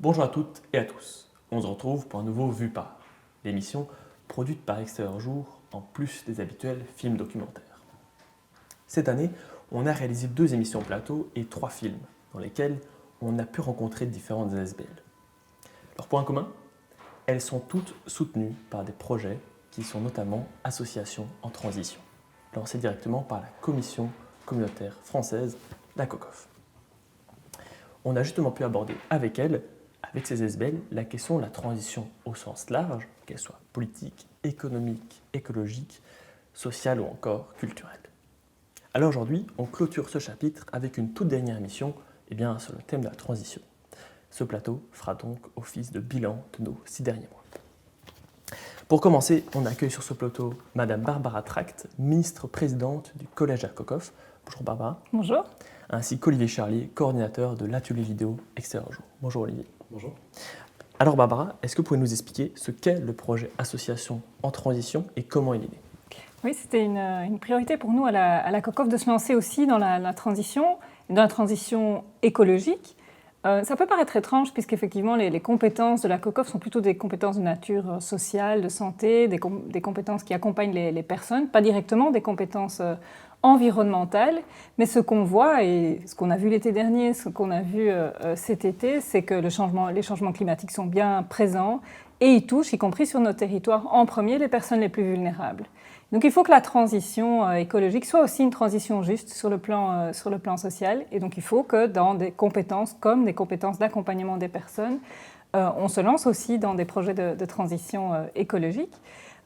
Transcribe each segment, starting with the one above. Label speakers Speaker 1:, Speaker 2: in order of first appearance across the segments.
Speaker 1: Bonjour à toutes et à tous. On se retrouve pour un nouveau Vue Par, l'émission produite par Extérieur Jour en plus des habituels films documentaires. Cette année, on a réalisé 2 émissions plateau et 3 films dans lesquels on a pu rencontrer différentes ASBL. Leur point commun, elles sont toutes soutenues par des projets qui sont notamment associations en transition, lancés directement par la Commission communautaire française, la COCOF. On a justement pu aborder avec elles, avec ces ASBL, la question de la transition au sens large, qu'elle soit politique, économique, écologique, sociale ou encore culturelle. Alors aujourd'hui, on clôture ce chapitre avec une toute dernière émission sur le thème de la transition. Ce plateau fera donc office de bilan de nos 6 derniers mois. Pour commencer, on accueille sur ce plateau Madame Barbara Tract, ministre-présidente du Collège de la COCOF. Bonjour Barbara.
Speaker 2: Bonjour.
Speaker 1: Ainsi qu'Olivier Charlier, coordinateur de l'atelier vidéo Extérieur Jour. Bonjour Olivier.
Speaker 3: Bonjour.
Speaker 1: Alors Barbara, est-ce que vous pouvez nous expliquer ce qu'est le projet Association en transition et comment il est né ?
Speaker 2: Oui, c'était une priorité pour nous à la COCOF de se lancer aussi dans la transition écologique. Ça peut paraître étrange puisqu'effectivement les compétences de la COCOF sont plutôt des compétences de nature sociale, de santé, des compétences qui accompagnent les personnes, pas directement des compétences environnementales, mais ce qu'on voit et ce qu'on a vu l'été dernier, ce qu'on a vu cet été, c'est que les changements climatiques sont bien présents et ils touchent, y compris sur nos territoires, en premier les personnes les plus vulnérables. Donc il faut que la transition écologique soit aussi une transition juste sur le plan social. Et donc il faut que dans des compétences comme des compétences d'accompagnement des personnes, on se lance aussi dans des projets de transition écologique.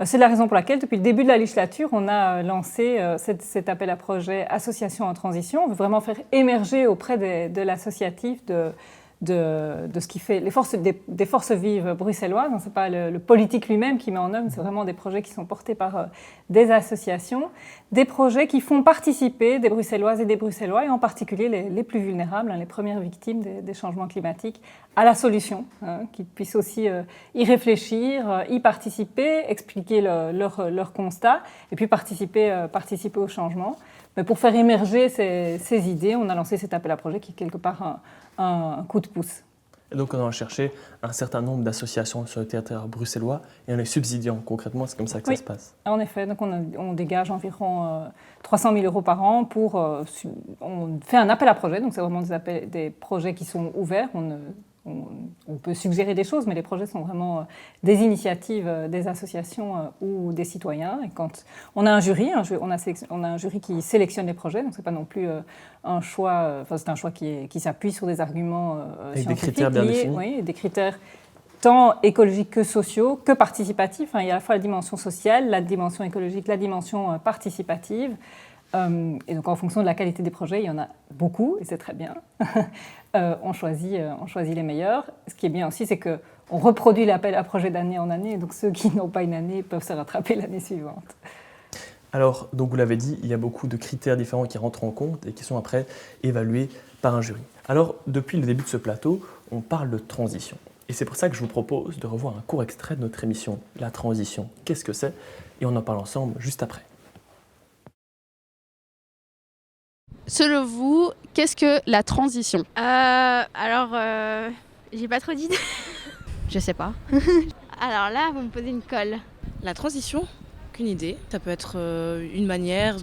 Speaker 2: C'est la raison pour laquelle, depuis le début de la législature, on a lancé cet appel à projet Association en transition. On veut vraiment faire émerger auprès de l'associatif de ce qui fait des forces vives bruxelloises. Ce n'est pas le politique lui-même qui met en œuvre, c'est vraiment des projets qui sont portés par des associations, des projets qui font participer des Bruxelloises et des Bruxellois, et en particulier les plus vulnérables, les premières victimes des changements climatiques, à la solution, qu'ils puissent aussi y réfléchir, y participer, expliquer leur constat, et puis participer au changement. Mais pour faire émerger ces idées, on a lancé cet appel à projet qui est quelque part un coup de pouce.
Speaker 1: Et donc on a cherché un certain nombre d'associations sur le territoire bruxellois et en les subsidiant concrètement, c'est comme ça que ça se passe.
Speaker 2: En effet, donc on dégage environ 300 000 € par an on fait un appel à projet, donc c'est vraiment des projets qui sont ouverts. On peut suggérer des choses, mais les projets sont vraiment des initiatives des associations ou des citoyens. Et quand on a un jury, on a un jury qui sélectionne les projets, donc c'est pas non plus un choix. C'est un choix qui s'appuie sur des arguments
Speaker 1: avec
Speaker 2: scientifiques
Speaker 1: des critères bien définis.
Speaker 2: Oui, des critères tant écologiques que sociaux, que participatifs. Il y a à la fois la dimension sociale, la dimension écologique, la dimension participative. Et donc en fonction de la qualité des projets, il y en a beaucoup, et c'est très bien. On choisit les meilleurs. Ce qui est bien aussi, c'est qu'on reproduit l'appel à projet d'année en année, et donc ceux qui n'ont pas une année peuvent se rattraper l'année suivante.
Speaker 1: Alors, donc vous l'avez dit, il y a beaucoup de critères différents qui rentrent en compte et qui sont après évalués par un jury. Alors, depuis le début de ce plateau, on parle de transition. Et c'est pour ça que je vous propose de revoir un court extrait de notre émission « La transition, qu'est-ce que c'est ?» Et on en parle ensemble juste après.
Speaker 4: Selon vous, qu'est-ce que la transition ?
Speaker 5: J'ai pas trop d'idées.
Speaker 4: Je sais pas.
Speaker 5: Alors là, vous me posez une colle.
Speaker 6: La transition, aucune idée. Ça peut être une manière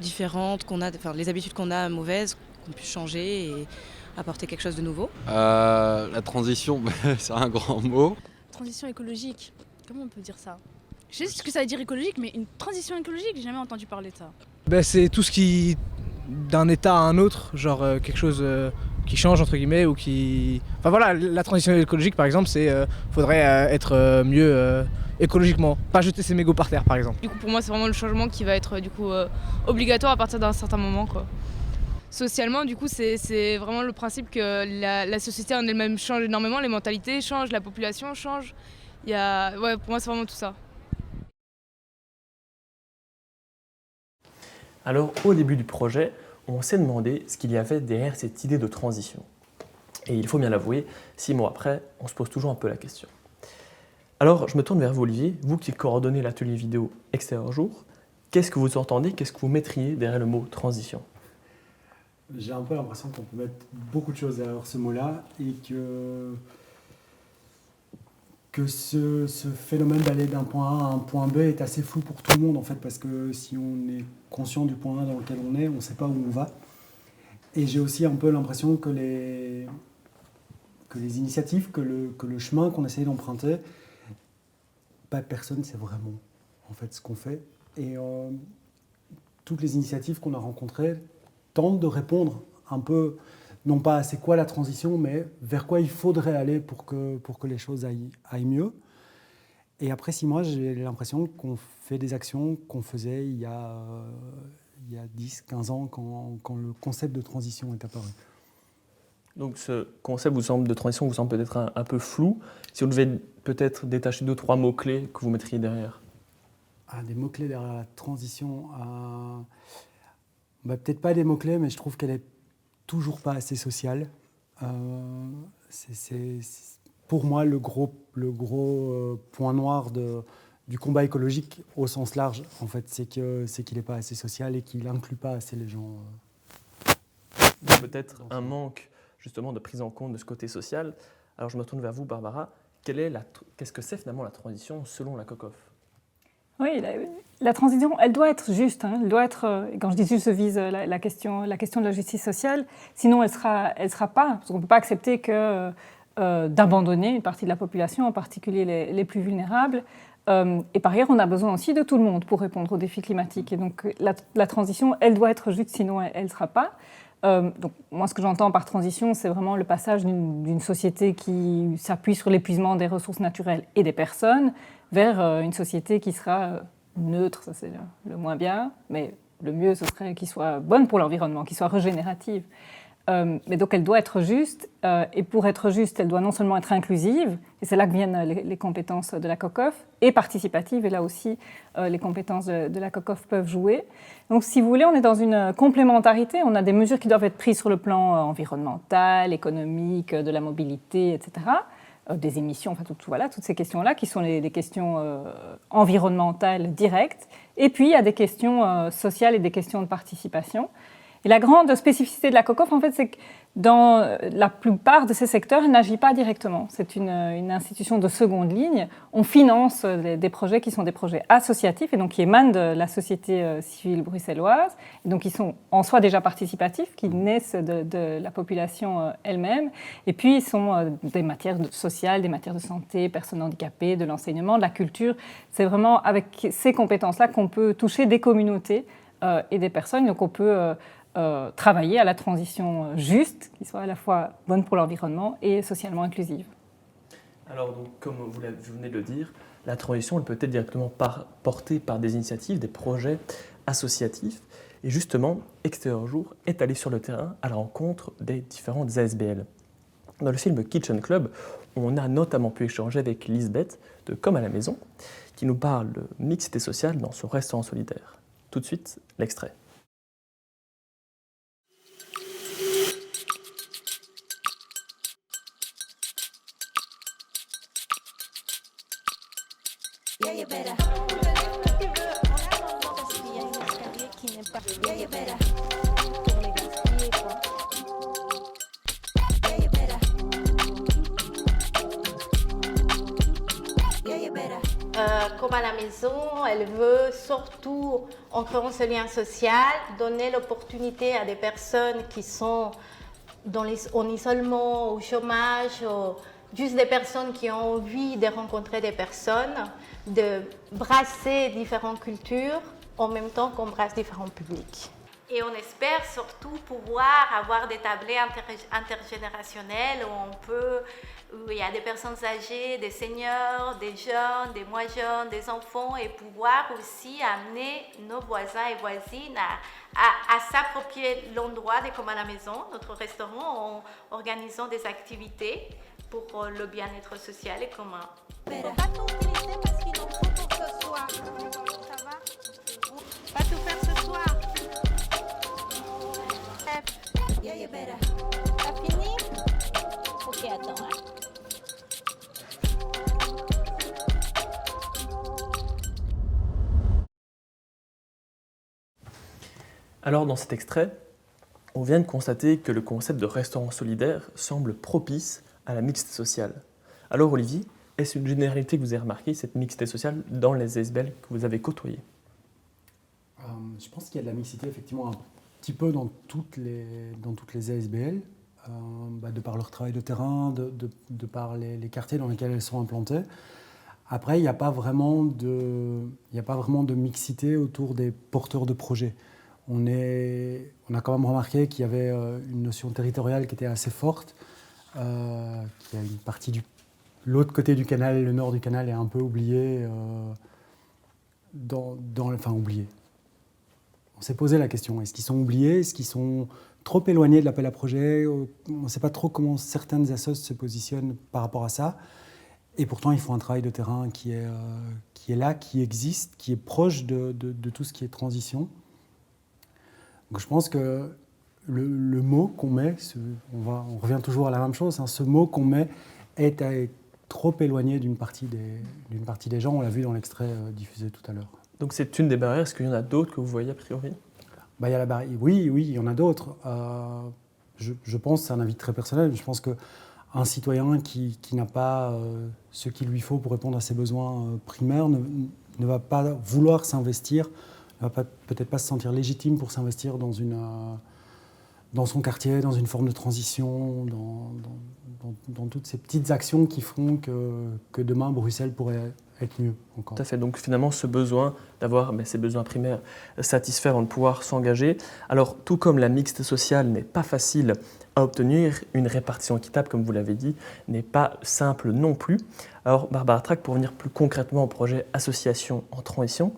Speaker 6: différente qu'on a, les habitudes qu'on a mauvaises, qu'on puisse changer et apporter quelque chose de nouveau.
Speaker 7: La transition, c'est un grand mot.
Speaker 8: Transition écologique, comment on peut dire ça ? Je sais ce que ça veut dire écologique, mais une transition écologique, j'ai jamais entendu parler de ça.
Speaker 3: C'est tout ce qui, d'un état à un autre, genre quelque chose qui change entre guillemets ou qui... Enfin voilà, la transition écologique par exemple, faudrait être mieux écologiquement, pas jeter ses mégots par terre par exemple.
Speaker 9: Du coup pour moi c'est vraiment le changement qui va être obligatoire à partir d'un certain moment quoi. Socialement du coup c'est vraiment le principe que la société en elle-même change énormément, les mentalités changent, la population change. Pour moi c'est vraiment tout ça.
Speaker 1: Alors, au début du projet, on s'est demandé ce qu'il y avait derrière cette idée de transition. Et il faut bien l'avouer, 6 mois après, on se pose toujours un peu la question. Alors, je me tourne vers vous, Olivier, vous qui coordonnez l'atelier vidéo Extérieur Jour. Qu'est-ce que vous entendez, qu'est-ce que vous mettriez derrière le mot transition ?
Speaker 10: J'ai un peu l'impression qu'on peut mettre beaucoup de choses derrière ce mot-là et que que ce phénomène d'aller d'un point A à un point B est assez flou pour tout le monde, en fait, parce que si on est conscient du point A dans lequel on est, on ne sait pas où on va. Et j'ai aussi un peu l'impression que les initiatives, que le chemin qu'on essaye d'emprunter, personne ne sait vraiment en fait, ce qu'on fait. Et toutes les initiatives qu'on a rencontrées tentent de répondre un peu, non pas à c'est quoi la transition, mais vers quoi il faudrait aller pour que les choses aillent mieux. Et après 6 mois, j'ai l'impression qu'on fait des actions qu'on faisait il y a 10-15 ans, quand le concept de transition est apparu.
Speaker 1: Donc ce concept de transition vous semble peut-être un peu flou. Si on devait peut-être détacher 2-3 mots-clés que vous mettriez derrière.
Speaker 10: Des mots-clés derrière la transition. Peut-être pas des mots-clés, mais je trouve qu'elle est toujours pas assez sociale. C'est pour moi le gros point noir du combat écologique au sens large, en fait, c'est qu'il n'est pas assez social et qu'il n'inclut pas assez les gens.
Speaker 1: Peut-être un manque justement de prise en compte de ce côté social. Alors je me tourne vers vous, Barbara. Qu'est-ce que c'est finalement la transition selon la COCOF ?
Speaker 2: Oui, la transition, elle doit être juste. Elle doit être, quand je dis juste, je vise la question de la justice sociale. Sinon, elle sera pas. Parce qu'on ne peut pas accepter d'abandonner une partie de la population, en particulier les plus vulnérables. Et par ailleurs, on a besoin aussi de tout le monde pour répondre aux défis climatiques. Et donc, la transition, elle doit être juste, sinon elle ne sera pas. Donc, moi, ce que j'entends par transition, c'est vraiment le passage d'une société qui s'appuie sur l'épuisement des ressources naturelles et des personnes vers une société qui sera neutre, ça c'est le moins bien, mais le mieux, ce serait qu'il soit bonne pour l'environnement, qu'il soit régénérative. Mais donc elle doit être juste, et pour être juste, elle doit non seulement être inclusive, et c'est là que viennent les compétences de la COCOF, et participative, et là aussi les compétences de la COCOF peuvent jouer. Donc si vous voulez, on est dans une complémentarité, on a des mesures qui doivent être prises sur le plan environnemental, économique, de la mobilité, etc., des émissions, enfin toutes ces questions-là qui sont les questions environnementales directes, et puis il y a des questions sociales et des questions de participation. Et la grande spécificité de la COCOF, en fait, c'est que dans la plupart de ces secteurs, elle n'agit pas directement. C'est une institution de seconde ligne. On finance des projets qui sont des projets associatifs et donc qui émanent de la société civile bruxelloise, et donc qui sont en soi déjà participatifs, qui naissent de la population elle-même. Et puis, ils sont des matières sociales, des matières de santé, personnes handicapées, de l'enseignement, de la culture. C'est vraiment avec ces compétences-là qu'on peut toucher des communautés et des personnes. Donc, on peut travailler à la transition juste, qui soit à la fois bonne pour l'environnement et socialement inclusive.
Speaker 1: Alors, donc, comme vous venez de le dire, la transition elle peut être directement portée par des initiatives, des projets associatifs. Et justement, Extérieur Jour est allé sur le terrain à la rencontre des différentes ASBL. Dans le film Kitchen Club, on a notamment pu échanger avec Lisbeth de Comme à la maison, qui nous parle de mixité sociale dans son restaurant solidaire. Tout de suite, l'extrait.
Speaker 11: Comme à la maison, elle veut surtout, en créant ce lien social, donner l'opportunité à des personnes qui sont en isolement, au chômage, juste des personnes qui ont envie de rencontrer des personnes, de brasser différentes cultures en même temps qu'on brasse différents publics. Et on espère surtout pouvoir avoir des tablés intergénérationnels où il y a des personnes âgées, des seniors, des jeunes, des moins jeunes, des enfants, et pouvoir aussi amener nos voisins et voisines à s'approprier l'endroit de Comme à la maison, notre restaurant, en organisant des activités pour le bien-être social et commun. Pas tout utiliser parce qu'il en faut pour ce soir. Ça va? Pas tout faire ce soir. T'as fini? Ok, attends.
Speaker 1: Alors, dans cet extrait, on vient de constater que le concept de restaurant solidaire semble propice à la mixité sociale. Alors, Olivier, Est-ce une généralité que vous avez remarquée, cette mixité sociale, dans les ASBL que vous avez côtoyées?
Speaker 10: Je pense qu'il y a de la mixité effectivement un petit peu dans toutes les ASBL, de par leur travail de terrain, de par les quartiers dans lesquels elles sont implantées. Après, il n'y a pas vraiment de mixité autour des porteurs de projets. On a quand même remarqué qu'il y avait une notion territoriale qui était assez forte, qu'il y a une partie l'autre côté du canal, le nord du canal est un peu oublié, oublié. On s'est posé la question, est-ce qu'ils sont oubliés, est-ce qu'ils sont trop éloignés de l'appel à projet? On ne sait pas trop comment certaines assos se positionnent par rapport à ça. Et pourtant, ils font un travail de terrain qui est là, qui existe, qui est proche de tout ce qui est transition. Donc je pense que le mot qu'on met, on revient toujours à la même chose, ce mot qu'on met est trop éloigné d'une partie des gens. On l'a vu dans l'extrait diffusé tout à l'heure. Donc
Speaker 1: c'est une des barrières. Est-ce qu'il y en a d'autres que vous voyez a priori?
Speaker 10: Il y a la barrière. Oui, il y en a d'autres. Je pense, c'est un avis très personnel, je pense qu'un citoyen qui n'a pas ce qu'il lui faut pour répondre à ses besoins primaires ne va pas vouloir s'investir, ne va peut-être pas se sentir légitime pour s'investir dans son quartier, dans une forme de transition, dans toutes ces petites actions qui feront que demain Bruxelles pourrait être mieux encore.
Speaker 1: Tout à fait, donc finalement ce besoin d'avoir ces besoins primaires satisfaits avant de pouvoir s'engager. Alors tout comme la mixité sociale n'est pas facile à obtenir, une répartition équitable, comme vous l'avez dit, n'est pas simple non plus. Alors Barbara Track, pour venir plus concrètement au projet Association en transition,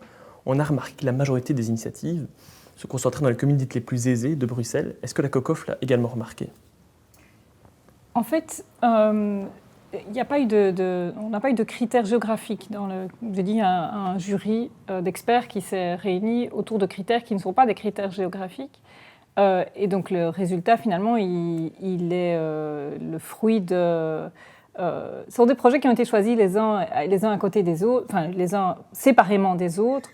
Speaker 1: on a remarqué que la majorité des initiatives se concentraient dans les communes dites les plus aisées de Bruxelles. Est-ce que la COCOF l'a également remarqué?
Speaker 2: En fait, on n'a pas eu de critères géographiques. J'ai dit un jury d'experts qui s'est réuni autour de critères qui ne sont pas des critères géographiques. Et donc le résultat, finalement, il est le fruit de... ce sont des projets qui ont été choisis les uns à côté des autres, enfin les uns séparément des autres,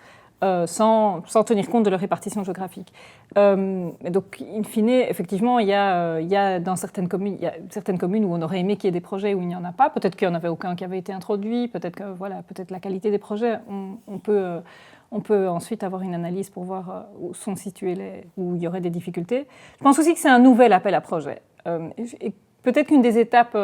Speaker 2: sans tenir compte de leur répartition géographique. Donc, in fine, effectivement, il y a dans certaines communes où on aurait aimé qu'il y ait des projets où il n'y en a pas. Peut-être qu'il n'y en avait aucun qui avait été introduit. Peut-être que peut-être la qualité des projets. On peut ensuite avoir une analyse pour voir où sont situés où il y aurait des difficultés. Je pense aussi que c'est un nouvel appel à projet. Et peut-être qu'une des étapes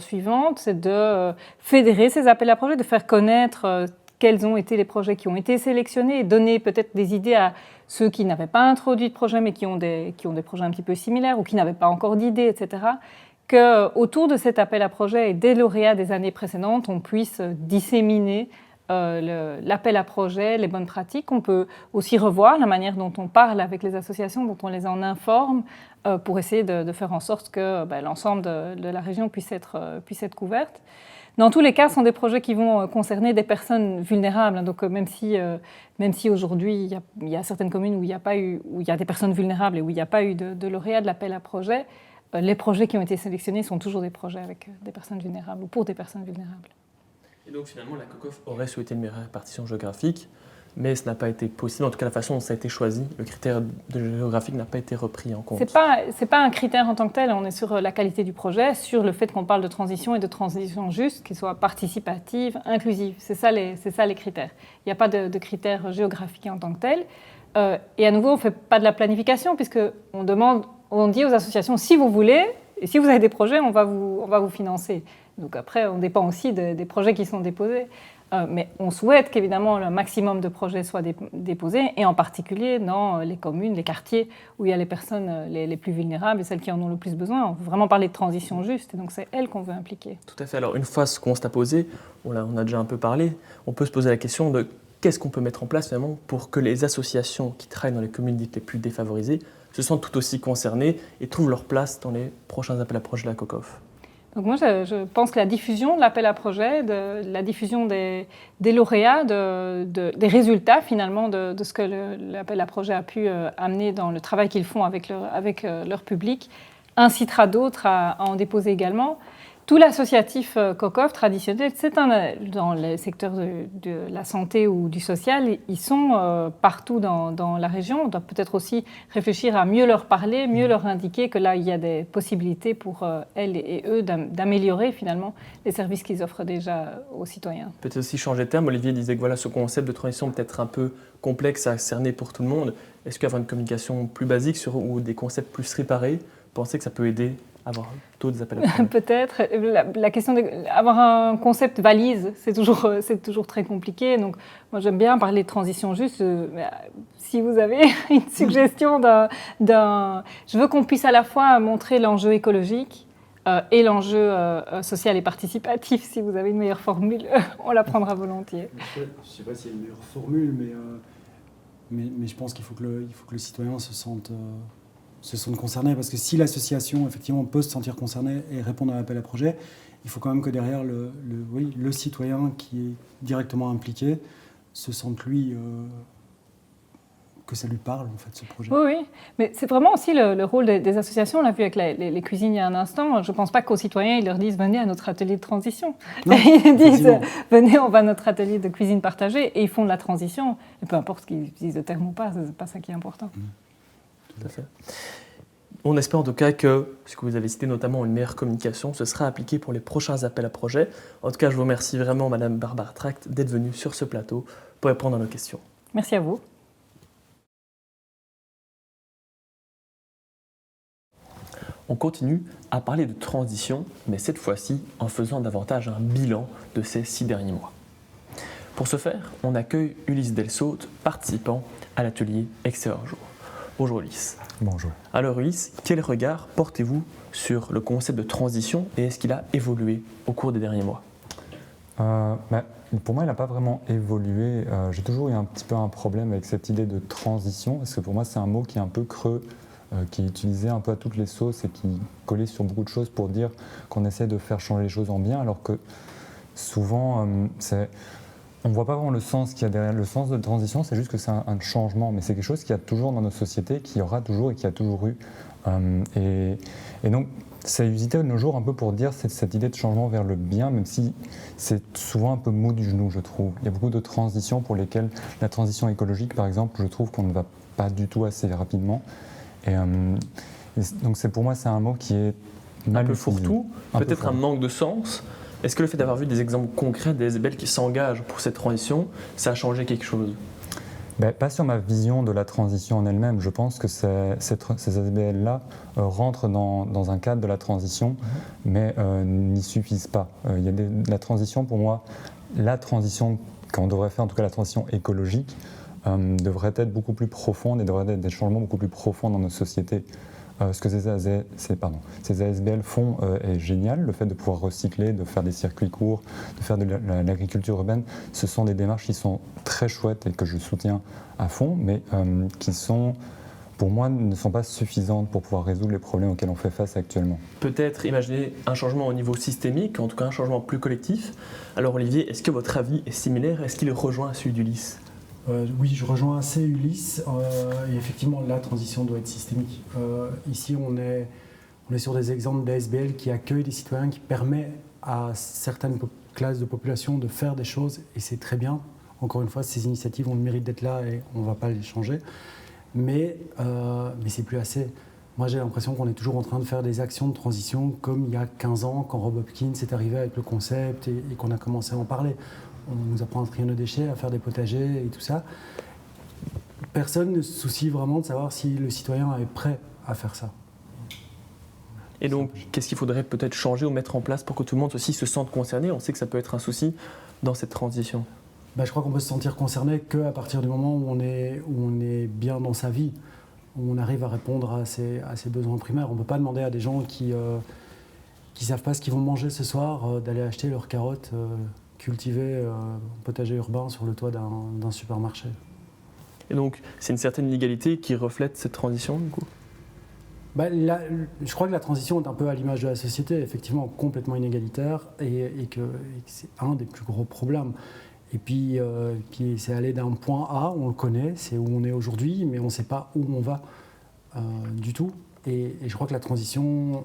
Speaker 2: suivantes, c'est de fédérer ces appels à projets, de faire connaître quels ont été les projets qui ont été sélectionnés et donner peut-être des idées à ceux qui n'avaient pas introduit de projet mais qui ont des projets un petit peu similaires ou qui n'avaient pas encore d'idées, etc. Qu'autour de cet appel à projet et des lauréats des années précédentes, on puisse disséminer l'appel à projet, les bonnes pratiques. On peut aussi revoir la manière dont on parle avec les associations, dont on les en informe, pour essayer de faire en sorte que l'ensemble de la région puisse être couverte. Dans tous les cas, ce sont des projets qui vont concerner des personnes vulnérables. Donc, même si aujourd'hui, il y a certaines communes où il y a des personnes vulnérables et où il n'y a pas eu de lauréat de l'appel à projet, les projets qui ont été sélectionnés sont toujours des projets avec des personnes vulnérables ou pour des personnes vulnérables.
Speaker 1: Et donc, finalement, la COCOF aurait souhaité une meilleure répartition géographique, mais ce n'a pas été possible. En tout cas, la façon dont ça a été choisi, le critère géographique n'a pas été repris en compte.
Speaker 2: C'est pas un critère en tant que tel. On est sur la qualité du projet, sur le fait qu'on parle de transition et de transition juste, qui soit participative, inclusive. C'est ça les critères. Il n'y a pas de critères géographiques en tant que tel. Et à nouveau, on ne fait pas de la planification, puisqu'on dit aux associations, si vous voulez, et si vous avez des projets, on va vous financer. Donc après, on dépend aussi des projets qui sont déposés. Mais on souhaite qu'évidemment le maximum de projets soient déposés, et en particulier dans les communes, les quartiers où il y a les personnes les plus vulnérables et celles qui en ont le plus besoin. On veut vraiment parler de transition juste, et donc c'est elles qu'on veut impliquer.
Speaker 1: Tout à fait. Alors une fois ce constat posé, on a déjà un peu parlé, on peut se poser la question de qu'est-ce qu'on peut mettre en place finalement pour que les associations qui travaillent dans les communes dites les plus défavorisées se sentent tout aussi concernées et trouvent leur place dans les prochains appels à projets de la COCOF.
Speaker 2: Donc moi, je pense que la diffusion de l'appel à projet, la diffusion des lauréats, des résultats finalement de ce que l'appel à projet a pu amener dans le travail qu'ils font avec leur public, incitera d'autres à en déposer également. Tout l'associatif COCOF traditionnel, dans les secteurs de la santé ou du social, ils sont partout dans la région. On doit peut-être aussi réfléchir à mieux leur parler, mieux leur indiquer que là, il y a des possibilités pour elles et eux d'améliorer finalement les services qu'ils offrent déjà aux citoyens.
Speaker 1: Peut-être aussi changer de terme. Olivier disait que voilà, ce concept de transition peut-être un peu complexe à cerner pour tout le monde. Est-ce qu'avoir une communication plus basique ou des concepts plus séparés, pensez que ça peut aider à avoir d'autres appels à projets?
Speaker 2: Peut-être. La question d'avoir un concept valise, c'est toujours très compliqué. Donc, moi, j'aime bien parler de transition juste. Si vous avez une suggestion Je veux qu'on puisse à la fois montrer l'enjeu écologique et l'enjeu social et participatif. Si vous avez une meilleure formule, on la prendra volontiers.
Speaker 10: Je ne sais pas s'il y a une meilleure formule, mais je pense qu'il faut que le citoyen se sente concernés, parce que si l'association effectivement peut se sentir concernée et répondre à l'appel à projet, il faut quand même que derrière le citoyen qui est directement impliqué se sente lui que ça lui parle en fait ce projet.
Speaker 2: Oui, mais c'est vraiment aussi le rôle des associations. On l'a vu avec les cuisines il y a un instant. Je ne pense pas qu'aux citoyens ils leur disent venez à notre atelier de transition.
Speaker 10: Non,
Speaker 2: ils disent venez, on va à notre atelier de cuisine partagée et ils font de la transition. Et peu importe qu'ils utilisent le terme ou pas, c'est pas ça qui est important.
Speaker 1: Tout à fait. On espère en tout cas que ce que vous avez cité, notamment une meilleure communication, ce sera appliqué pour les prochains appels à projets. En tout cas, je vous remercie vraiment, Madame Barbara Tract, d'être venue sur ce plateau pour répondre à nos questions.
Speaker 2: Merci à vous.
Speaker 1: On continue à parler de transition, mais cette fois-ci en faisant davantage un bilan de ces 6 derniers mois. Pour ce faire, on accueille Ulysse Delsaute, participant à l'atelier Extérieur Jour. Bonjour Ulysse.
Speaker 12: Bonjour.
Speaker 1: Alors Ulysse, quel regard portez-vous sur le concept de transition et est-ce qu'il a évolué au cours des derniers mois ?
Speaker 12: Pour moi, il n'a pas vraiment évolué. J'ai toujours eu un petit peu un problème avec cette idée de transition, parce que pour moi, c'est un mot qui est un peu creux, qui est utilisé un peu à toutes les sauces et qui collait sur beaucoup de choses pour dire qu'on essaie de faire changer les choses en bien, alors que souvent, on ne voit pas vraiment le sens qu'il y a derrière. Le sens de transition, c'est juste que c'est un changement, mais c'est quelque chose qu'il y a toujours dans nos sociétés, qu'il y aura toujours et qu'il y a toujours eu. Et donc, c'est usité de nos jours un peu pour dire cette idée de changement vers le bien, même si c'est souvent un peu mou du genou, je trouve. Il y a beaucoup de transitions pour lesquelles la transition écologique, par exemple, je trouve qu'on ne va pas du tout assez rapidement. Et donc, pour moi, c'est un mot qui est mal
Speaker 1: un peu
Speaker 12: utilisé.
Speaker 1: fourre-tout, peut-être un manque de sens. Est-ce que le fait d'avoir vu des exemples concrets d'ASBL qui s'engagent pour cette transition, ça a changé quelque chose ?
Speaker 12: Pas sur ma vision de la transition en elle-même. Je pense que ces ASBL-là rentrent dans un cadre de la transition, mais n'y suffisent pas. Il y a la transition, pour moi, la transition qu'on devrait faire, en tout cas la transition écologique, devrait être beaucoup plus profonde et devrait être des changements beaucoup plus profonds dans nos sociétés. Ce que ces ASBL font est génial. Le fait de pouvoir recycler, de faire des circuits courts, de faire de l'agriculture urbaine, ce sont des démarches qui sont très chouettes et que je soutiens à fond, mais qui sont, pour moi, ne sont pas suffisantes pour pouvoir résoudre les problèmes auxquels on fait face actuellement.
Speaker 1: Peut-être imaginer un changement au niveau systémique, en tout cas un changement plus collectif. Alors Olivier, est-ce que votre avis est similaire ? Est-ce qu'il rejoint celui d'Ulysse ?
Speaker 10: Oui, je rejoins assez Ulysse. Et effectivement, la transition doit être systémique. Ici, on est sur des exemples d'ASBL qui accueillent des citoyens, qui permettent à certaines classes de population de faire des choses, et c'est très bien. Encore une fois, ces initiatives ont le mérite d'être là et on ne va pas les changer. Mais c'est plus assez. Moi, j'ai l'impression qu'on est toujours en train de faire des actions de transition comme il y a 15 ans, quand Rob Hopkins est arrivé avec le concept et qu'on a commencé à en parler. On nous apprend à trier nos déchets, à faire des potagers et tout ça. Personne ne se soucie vraiment de savoir si le citoyen est prêt à faire ça.
Speaker 1: Et donc, qu'est-ce qu'il faudrait peut-être changer ou mettre en place pour que tout le monde aussi se sente concerné ? On sait que ça peut être un souci dans cette transition.
Speaker 10: Je crois qu'on peut se sentir concerné qu'à partir du moment où on est bien dans sa vie, où on arrive à répondre à ses besoins primaires. On ne peut pas demander à des gens qui ne savent pas ce qu'ils vont manger ce soir d'aller acheter leurs carottes cultiver un potager urbain sur le toit d'un supermarché.
Speaker 1: Et donc, c'est une certaine inégalité qui reflète cette transition, du coup ?
Speaker 10: Je crois que la transition est un peu à l'image de la société, effectivement complètement inégalitaire, et que c'est un des plus gros problèmes. Et puis c'est aller d'un point A, on le connaît, c'est où on est aujourd'hui, mais on ne sait pas où on va du tout. Et je crois que la transition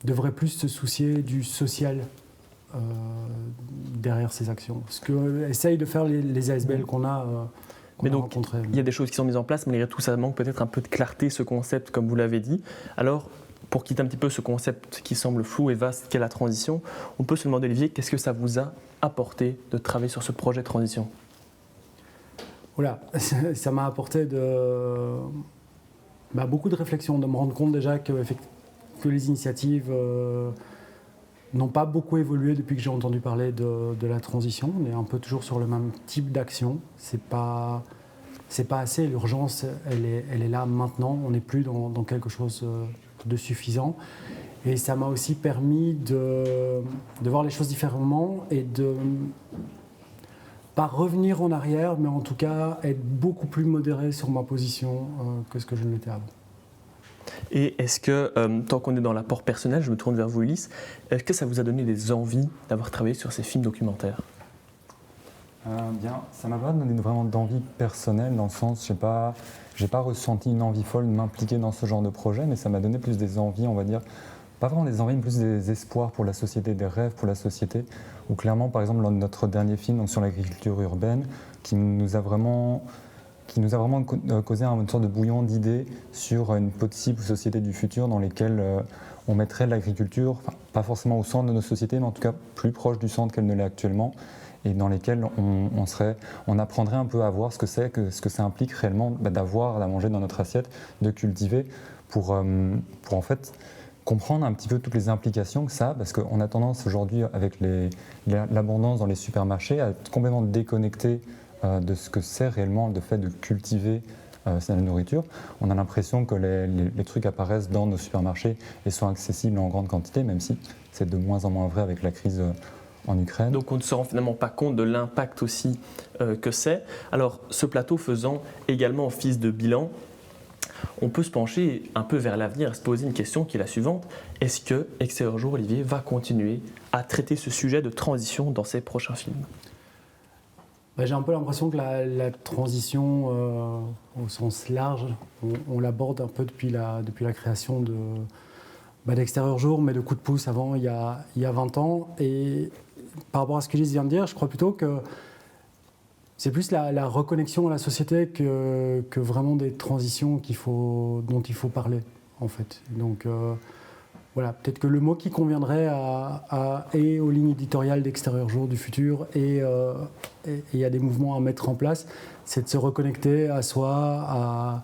Speaker 10: devrait plus se soucier du social derrière ces actions. Ce que essayent de faire les ASBL qu'on a
Speaker 1: Mais donc,
Speaker 10: rencontrés.
Speaker 1: il y a des choses qui sont mises en place, mais malgré tout, ça manque peut-être un peu de clarté, ce concept, comme vous l'avez dit. Alors, pour quitter un petit peu ce concept qui semble flou et vaste qu'est la transition, on peut se demander, Olivier, qu'est-ce que ça vous a apporté de travailler sur ce projet de transition ?
Speaker 10: Voilà, ça m'a apporté beaucoup de réflexion, de me rendre compte déjà que les initiatives n'ont pas beaucoup évolué depuis que j'ai entendu parler de la transition. On est un peu toujours sur le même type d'action. C'est pas assez. L'urgence, elle est là maintenant. On n'est plus dans quelque chose de suffisant. Et ça m'a aussi permis de voir les choses différemment et de pas revenir en arrière, mais en tout cas être beaucoup plus modéré sur ma position que ce que je ne l'étais avant.
Speaker 1: Et est-ce que, tant qu'on est dans l'apport personnel, je me tourne vers vous, Ulysse, est-ce que ça vous a donné des envies d'avoir travaillé sur ces films documentaires ?
Speaker 12: Bien, ça m'a pas donné vraiment d'envie personnelle, dans le sens, j'ai pas ressenti une envie folle de m'impliquer dans ce genre de projet, mais ça m'a donné plus des envies, on va dire, pas vraiment des envies, mais plus des espoirs pour la société, des rêves pour la société, où clairement, par exemple, dans notre dernier film, donc sur l'agriculture urbaine, qui nous a vraiment causé une sorte de bouillon d'idées sur une possible société du futur dans lesquelles on mettrait l'agriculture, pas forcément au centre de nos sociétés, mais en tout cas plus proche du centre qu'elle ne l'est actuellement, et dans lesquelles on apprendrait un peu à voir ce que ça implique réellement d'avoir à manger dans notre assiette, de cultiver, pour en fait comprendre un petit peu toutes les implications que ça a, parce qu'on a tendance aujourd'hui, avec l'abondance dans les supermarchés, à être complètement déconnecté de ce que c'est réellement le fait de cultiver la nourriture. On a l'impression que les trucs apparaissent dans nos supermarchés et sont accessibles en grande quantité, même si c'est de moins en moins vrai avec la crise en Ukraine.
Speaker 1: Donc on ne se rend finalement pas compte de l'impact aussi que c'est. Alors ce plateau faisant également office de bilan, on peut se pencher un peu vers l'avenir et se poser une question qui est la suivante. Est-ce que Extérieur Jour, Olivier, va continuer à traiter ce sujet de transition dans ses prochains films ?
Speaker 10: J'ai un peu l'impression que la transition au sens large, on l'aborde un peu depuis la création d'Extérieur Jour, mais de Coup de pouce avant, il y a 20 ans. Et par rapport à ce que Ulysse vient de dire, je crois plutôt que c'est plus la reconnexion à la société que vraiment des transitions dont il faut parler, en fait. Donc voilà, peut-être que le mot qui conviendrait et aux lignes éditoriales d'Extérieur Jour du futur et à des mouvements à mettre en place, c'est de se reconnecter à soi,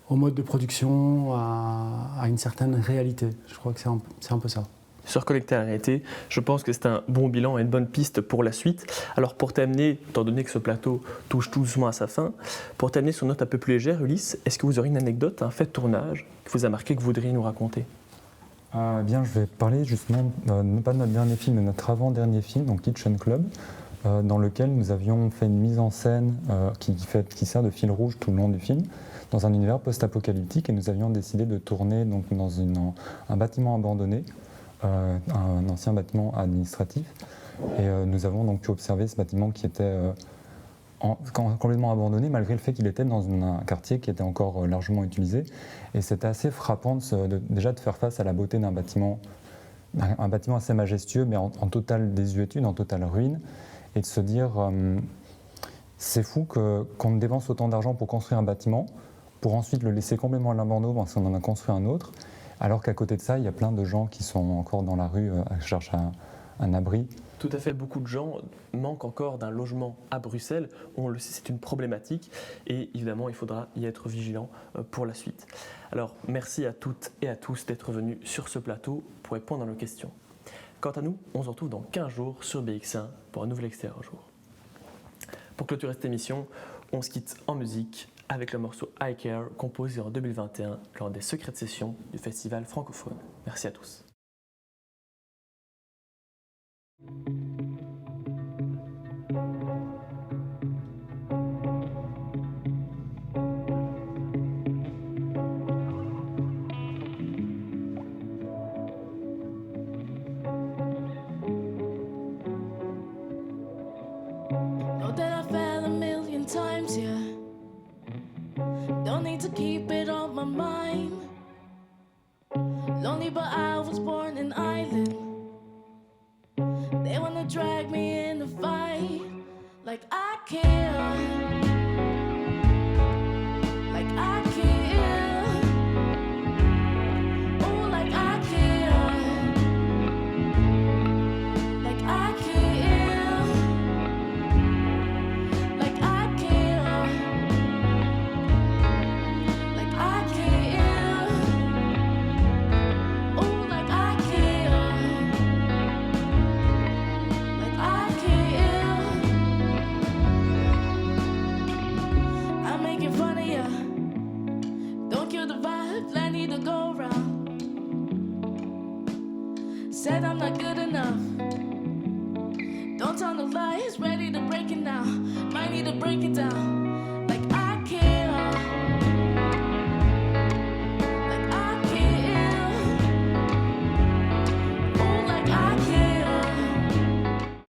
Speaker 10: au mode de production, à une certaine réalité. Je crois que c'est un peu ça.
Speaker 1: Se reconnecter à la réalité, je pense que c'est un bon bilan et une bonne piste pour la suite. Alors pour terminer, étant donné que ce plateau touche tout doucement à sa fin, pour terminer sur une note un peu plus légère, Ulysse, est-ce que vous aurez une anecdote, un fait de tournage qui vous a marqué, que vous voudriez nous raconter ?
Speaker 12: Bien, je vais parler justement, non pas de notre dernier film, mais de notre avant-dernier film, donc Kitchen Club, dans lequel nous avions fait une mise en scène qui sert de fil rouge tout le long du film, dans un univers post-apocalyptique, et nous avions décidé de tourner donc, dans un bâtiment abandonné, un ancien bâtiment administratif, et nous avons donc pu observer ce bâtiment qui était complètement abandonné, malgré le fait qu'il était dans un quartier qui était encore largement utilisé. Et c'était assez frappant déjà de faire face à la beauté d'un bâtiment, un bâtiment assez majestueux, mais en totale désuétude, en totale ruine, et de se dire c'est fou qu'on dépense autant d'argent pour construire un bâtiment, pour ensuite le laisser complètement à l'abandon parce qu'on en a construit un autre, alors qu'à côté de ça, il y a plein de gens qui sont encore dans la rue à chercher un abri.
Speaker 1: Tout à fait, beaucoup de gens manquent encore d'un logement à Bruxelles. On le sait, c'est une problématique et évidemment, il faudra y être vigilant pour la suite. Alors, merci à toutes et à tous d'être venus sur ce plateau pour répondre à nos questions. Quant à nous, on se retrouve dans 15 jours sur BX1 pour un nouvel Extérieur Jour. Pour clôturer cette émission, on se quitte en musique avec le morceau I Care, composé en 2021 lors des secrètes sessions du Festival francophone. Merci à tous.
Speaker 13: Know that I fell a million times, yeah. Don't need to keep it on my mind. Lonely, but I was born and like I care, like I care, oh, like I care, like I care, like I care, like I care, oh, like I care, like I care. I'm making fun of ya. Don't kill the vibe, I need to go round. Said I'm not good enough. Don't tell no lies, ready to break it now. Might need to break it down.